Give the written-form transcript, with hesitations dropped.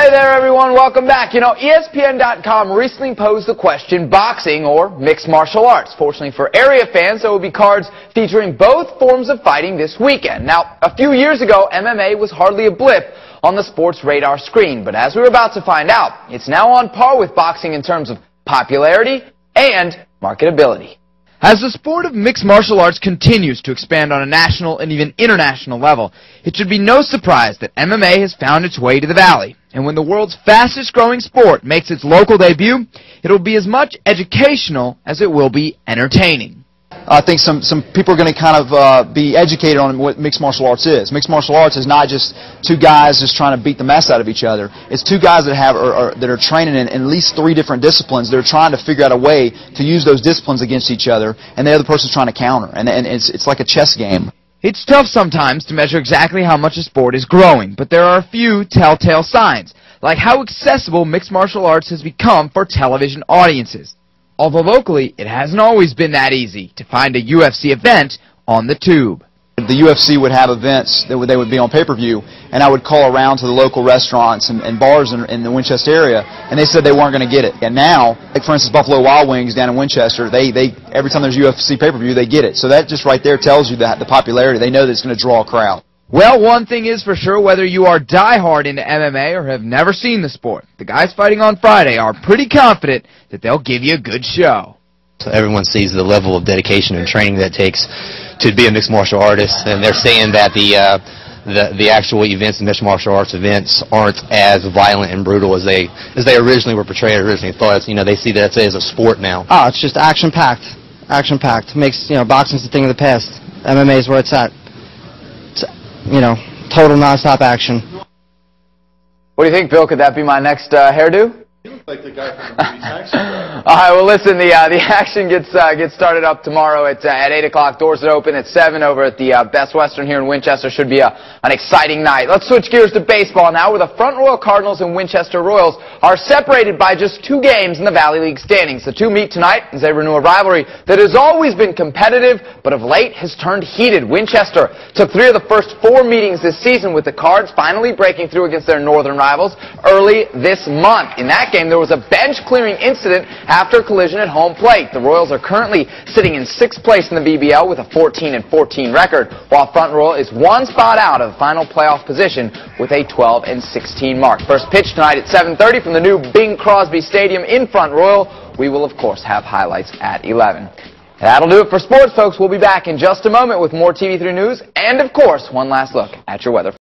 Hi there, everyone. Welcome back. You know, ESPN.com recently posed the question, boxing or mixed martial arts. Fortunately for area fans, there will be cards featuring both forms of fighting this weekend. Now, a few years ago, MMA was hardly a blip on the sports radar screen. But as we're about to find out, it's now on par with boxing in terms of popularity and marketability. As the sport of mixed martial arts continues to expand on a national and even international level, it should be no surprise that MMA has found its way to the Valley. And when the world's fastest-growing sport makes its local debut, it will be as much educational as it will be entertaining. I think some people are going to kind of be educated on what mixed martial arts is. Mixed martial arts is not just two guys just trying to beat the mess out of each other. It's two guys that are training in at least 3 different disciplines. They're trying to figure out a way to use those disciplines against each other, and the other person's trying to counter. And it's like a chess game. It's tough sometimes to measure exactly how much a sport is growing, but there are a few telltale signs, like how accessible mixed martial arts has become for television audiences. Although locally, it hasn't always been that easy to find a UFC event on the tube. The UFC would have events that they would be on pay-per-view, and I would call around to the local restaurants and bars in the Winchester area, and they said they weren't going to get it. And now, like for instance, Buffalo Wild Wings down in Winchester, they every time there's UFC pay-per-view, they get it. So that just right there tells you that the popularity. They know that it's going to draw a crowd. Well, one thing is for sure, whether you are diehard into MMA or have never seen the sport, the guys fighting on Friday are pretty confident that they'll give you a good show. So everyone sees the level of dedication and training that it takes to be a mixed martial artist, and they're saying that the actual events, the mixed martial arts events, aren't as violent and brutal as they originally were portrayed, originally thought. You know, they see that as a sport now. Oh, it's just action-packed. Action-packed. Makes, boxing's the thing of the past. MMA is where it's at. It's, total non-stop action. What do you think, Bill? Could that be my next hairdo? You look like the guy from the movie Taxi Driver. All right, well, listen, the action gets started up tomorrow at 8 o'clock. Doors are open at 7 over at the Best Western here in Winchester. Should be an exciting night. Let's switch gears to baseball now, where the Front Royal Cardinals and Winchester Royals are separated by just 2 games in the Valley League standings. The two meet tonight as they renew a rivalry that has always been competitive, but of late has turned heated. Winchester took 3 of the first 4 meetings this season, with the Cards finally breaking through against their northern rivals early this month. In that game, there was a bench-clearing incident after a collision at home plate. The Royals are currently sitting in 6th place in the VBL with a 14-14 record, while Front Royal is 1 spot out of the final playoff position with a 12-16 mark. First pitch tonight at 7:30 from the new Bing Crosby Stadium in Front Royal. We will, of course, have highlights at 11. That'll do it for sports, folks. We'll be back in just a moment with more TV3 news and, of course, one last look at your weather.